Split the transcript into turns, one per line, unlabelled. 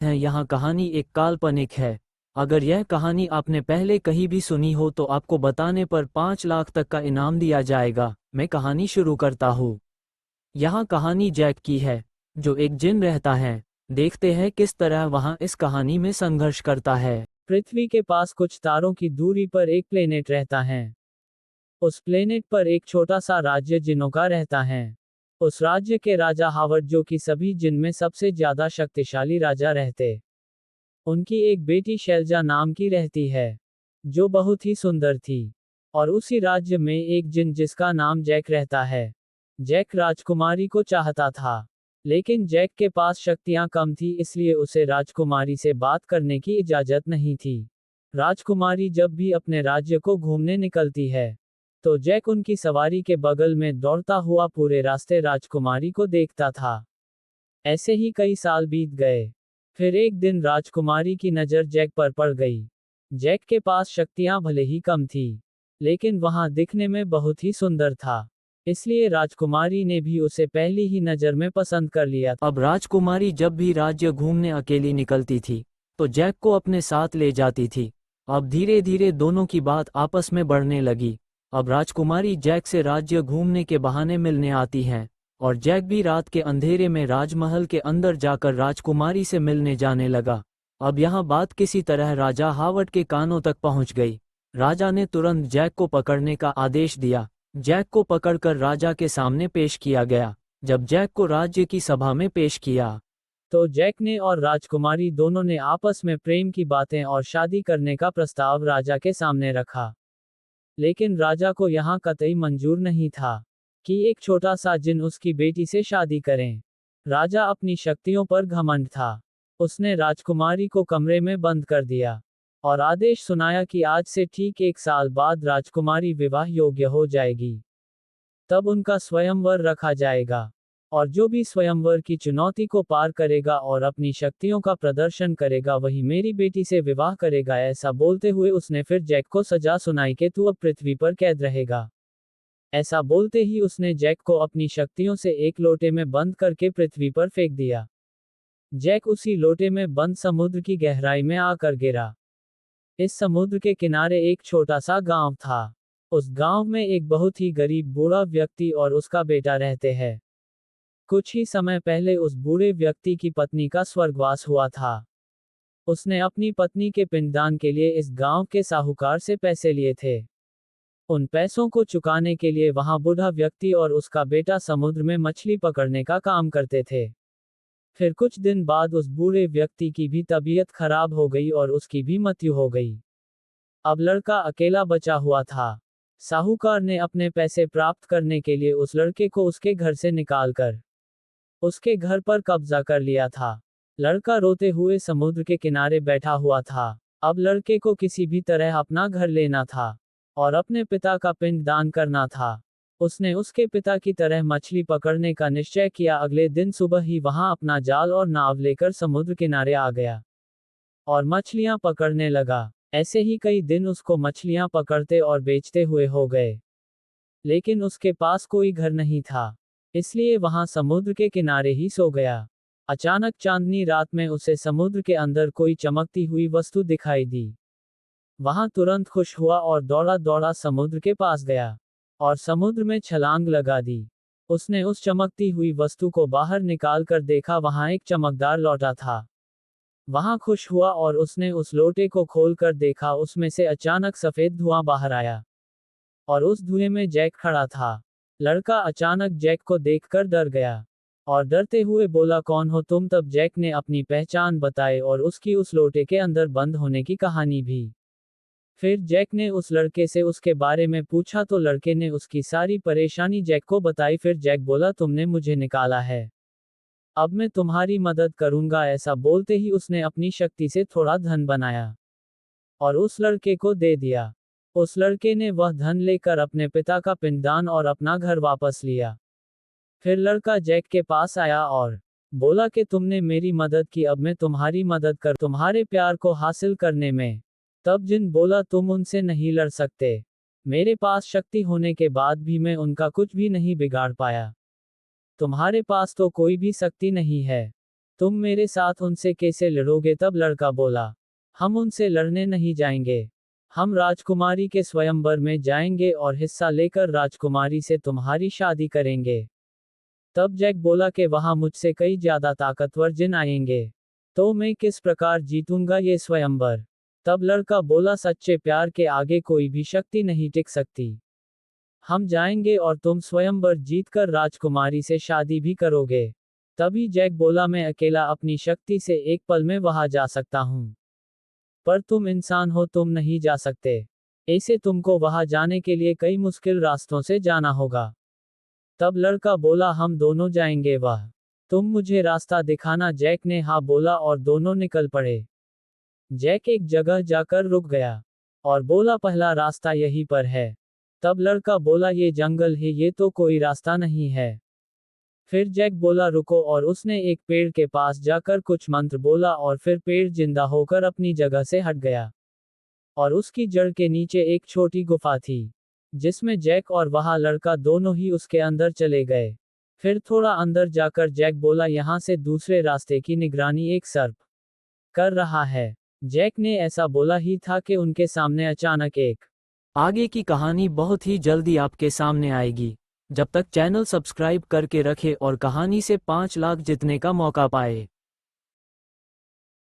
है, यहाँ कहानी एक काल्पनिक है। अगर यह कहानी आपने पहले कहीं भी सुनी हो तो आपको बताने पर 5 लाख तक का इनाम दिया जाएगा। मैं कहानी शुरू करता हूँ। यहाँ कहानी जैक की है, जो एक जिन रहता है। देखते हैं किस तरह वहाँ इस कहानी में संघर्ष करता है। पृथ्वी के पास कुछ तारों की दूरी पर एक प्लेनेट रहता है। उस प्लेनेट पर एक छोटा सा राज्य जिनों का रहता है। उस राज्य के राजा हावर्ड, जो कि सभी जिन में सबसे ज्यादा शक्तिशाली राजा रहते। उनकी एक बेटी शैलजा नाम की रहती है, जो बहुत ही सुंदर थी। और उसी राज्य में एक जिन जिसका नाम जैक रहता है। जैक राजकुमारी को चाहता था, लेकिन जैक के पास शक्तियां कम थी, इसलिए उसे राजकुमारी से बात करने की इजाजत नहीं थी। राजकुमारी जब भी अपने राज्य को घूमने निकलती है, तो जैक उनकी सवारी के बगल में दौड़ता हुआ पूरे रास्ते राजकुमारी को देखता था। ऐसे ही कई साल बीत गए। फिर एक दिन राजकुमारी की नज़र जैक पर पड़ गई। जैक के पास शक्तियां भले ही कम थी, लेकिन वहां दिखने में बहुत ही सुंदर था। इसलिए राजकुमारी ने भी उसे पहली ही नज़र में पसंद कर लिया। अब राजकुमारी जब भी राज्य घूमने अकेली निकलती थी, तो जैक को अपने साथ ले जाती थी। अब धीरे धीरे दोनों की बात आपस में बढ़ने लगी। अब राजकुमारी जैक से राज्य घूमने के बहाने मिलने आती हैं, और जैक भी रात के अंधेरे में राजमहल के अंदर जाकर राजकुमारी से मिलने जाने लगा। अब यहाँ बात किसी तरह राजा हावर्ड के कानों तक पहुँच गई। राजा ने तुरंत जैक को पकड़ने का आदेश दिया। जैक को पकड़कर राजा के सामने पेश किया गया। जब जैक को राज्य की सभा में पेश किया, तो जैक ने और राजकुमारी दोनों ने आपस में प्रेम की बातें और शादी करने का प्रस्ताव राजा के सामने रखा। लेकिन राजा को यहाँ कतई मंजूर नहीं था कि एक छोटा सा जिन उसकी बेटी से शादी करें। राजा अपनी शक्तियों पर घमंड था। उसने राजकुमारी को कमरे में बंद कर दिया और आदेश सुनाया कि आज से ठीक 1 साल बाद राजकुमारी विवाह योग्य हो जाएगी। तब उनका स्वयंवर रखा जाएगा, और जो भी स्वयंवर की चुनौती को पार करेगा और अपनी शक्तियों का प्रदर्शन करेगा, वही मेरी बेटी से विवाह करेगा। ऐसा बोलते हुए उसने फिर जैक को सजा सुनाई कि तू अब पृथ्वी पर कैद रहेगा। ऐसा बोलते ही उसने जैक को अपनी शक्तियों से एक लोटे में बंद करके पृथ्वी पर फेंक दिया। जैक उसी लोटे में बंद समुद्र की गहराई में आकर गिरा। इस समुद्र के किनारे एक छोटा सा गांव था। उस गांव में एक बहुत ही गरीब बूढ़ा व्यक्ति और उसका बेटा रहते हैं। कुछ ही समय पहले उस बूढ़े व्यक्ति की पत्नी का स्वर्गवास हुआ था। उसने अपनी पत्नी के पिंडदान के लिए इस गांव के साहूकार से पैसे लिए थे। उन पैसों को चुकाने के लिए वहां बूढ़ा व्यक्ति और उसका बेटा समुद्र में मछली पकड़ने का काम करते थे। फिर कुछ दिन बाद उस बूढ़े व्यक्ति की भी तबीयत खराब हो गई और उसकी भी मृत्यु हो गई। अब लड़का अकेला बचा हुआ था। साहूकार ने अपने पैसे प्राप्त करने के लिए उस लड़के को उसके घर से निकालकर उसके घर पर कब्जा कर लिया था। लड़का रोते हुए समुद्र के किनारे बैठा हुआ था। अब लड़के को किसी भी तरह अपना घर लेना था और अपने पिता का पिंड दान करना था। उसने उसके पिता की तरह मछली पकड़ने का निश्चय किया। अगले दिन सुबह ही वहां अपना जाल और नाव लेकर समुद्र किनारे आ गया और मछलियां पकड़ने लगा। ऐसे ही कई दिन उसको मछलियां पकड़ते और बेचते हुए हो गए। लेकिन उसके पास कोई घर नहीं था, इसलिए वहां समुद्र के किनारे ही सो गया। अचानक चांदनी रात में उसे समुद्र के अंदर कोई चमकती हुई वस्तु दिखाई दी। वहां तुरंत खुश हुआ और दौड़ा दौड़ा समुद्र के पास गया और समुद्र में छलांग लगा दी। उसने उस चमकती हुई वस्तु को बाहर निकाल कर देखा, वहां एक चमकदार लोटा था। वहां खुश हुआ और उसने उस लोटे को खोलकर देखा। उसमें से अचानक सफेद धुआं बाहर आया और उस धुएं में जैक खड़ा था। लड़का अचानक जैक को देखकर डर गया और डरते हुए बोला, कौन हो तुम? तब जैक ने अपनी पहचान बताई और उसकी उस लोटे के अंदर बंद होने की कहानी भी। फिर जैक ने उस लड़के से उसके बारे में पूछा तो लड़के ने उसकी सारी परेशानी जैक को बताई। फिर जैक बोला, तुमने मुझे निकाला है, अब मैं तुम्हारी मदद करूंगा। ऐसा बोलते ही उसने अपनी शक्ति से थोड़ा धन बनाया और उस लड़के को दे दिया। उस लड़के ने वह धन लेकर अपने पिता का पिंडदान और अपना घर वापस लिया। फिर लड़का जैक के पास आया और बोला कि तुमने मेरी मदद की, अब मैं तुम्हारी मदद कर तुम्हारे प्यार को हासिल करने में। तब जिन बोला, तुम उनसे नहीं लड़ सकते, मेरे पास शक्ति होने के बाद भी मैं उनका कुछ भी नहीं बिगाड़ पाया। तुम्हारे पास तो कोई भी शक्ति नहीं है, तुम मेरे साथ उनसे कैसे लड़ोगे? तब लड़का बोला, हम उनसे लड़ने नहीं जाएंगे। हम राजकुमारी के स्वयंवर में जाएंगे और हिस्सा लेकर राजकुमारी से तुम्हारी शादी करेंगे। तब जैक बोला कि वहां मुझसे कई ज्यादा ताकतवर जिन आएंगे, तो मैं किस प्रकार जीतूंगा ये स्वयंवर? तब लड़का बोला, सच्चे प्यार के आगे कोई भी शक्ति नहीं टिक सकती। हम जाएंगे और तुम स्वयंवर जीतकर राजकुमारी से शादी भी करोगे। तभी जैक बोला, मैं अकेला अपनी शक्ति से एक पल में वहां जा सकता हूं, पर तुम इंसान हो, तुम नहीं जा सकते। ऐसे तुमको वहां जाने के लिए कई मुश्किल रास्तों से जाना होगा। तब लड़का बोला, हम दोनों जाएंगे, वह तुम मुझे रास्ता दिखाना। जैक ने हाँ बोला और दोनों निकल पड़े। जैक एक जगह जाकर रुक गया और बोला, पहला रास्ता यहीं पर है। तब लड़का बोला, ये जंगल है, ये तो कोई रास्ता नहीं है। फिर जैक बोला, रुको, और उसने एक पेड़ के पास जाकर कुछ मंत्र बोला और फिर पेड़ जिंदा होकर अपनी जगह से हट गया। और उसकी जड़ के नीचे एक छोटी गुफा थी, जिसमें जैक और वह लड़का दोनों ही उसके अंदर चले गए। फिर थोड़ा अंदर जाकर जैक बोला, यहाँ से दूसरे रास्ते की निगरानी एक सर्प कर रहा है। जैक ने ऐसा बोला ही था कि उनके सामने अचानक एक आगे की कहानी बहुत ही जल्दी आपके सामने आएगी। जब तक चैनल सब्सक्राइब करके रखे और कहानी से 5 लाख जीतने का मौका पाए।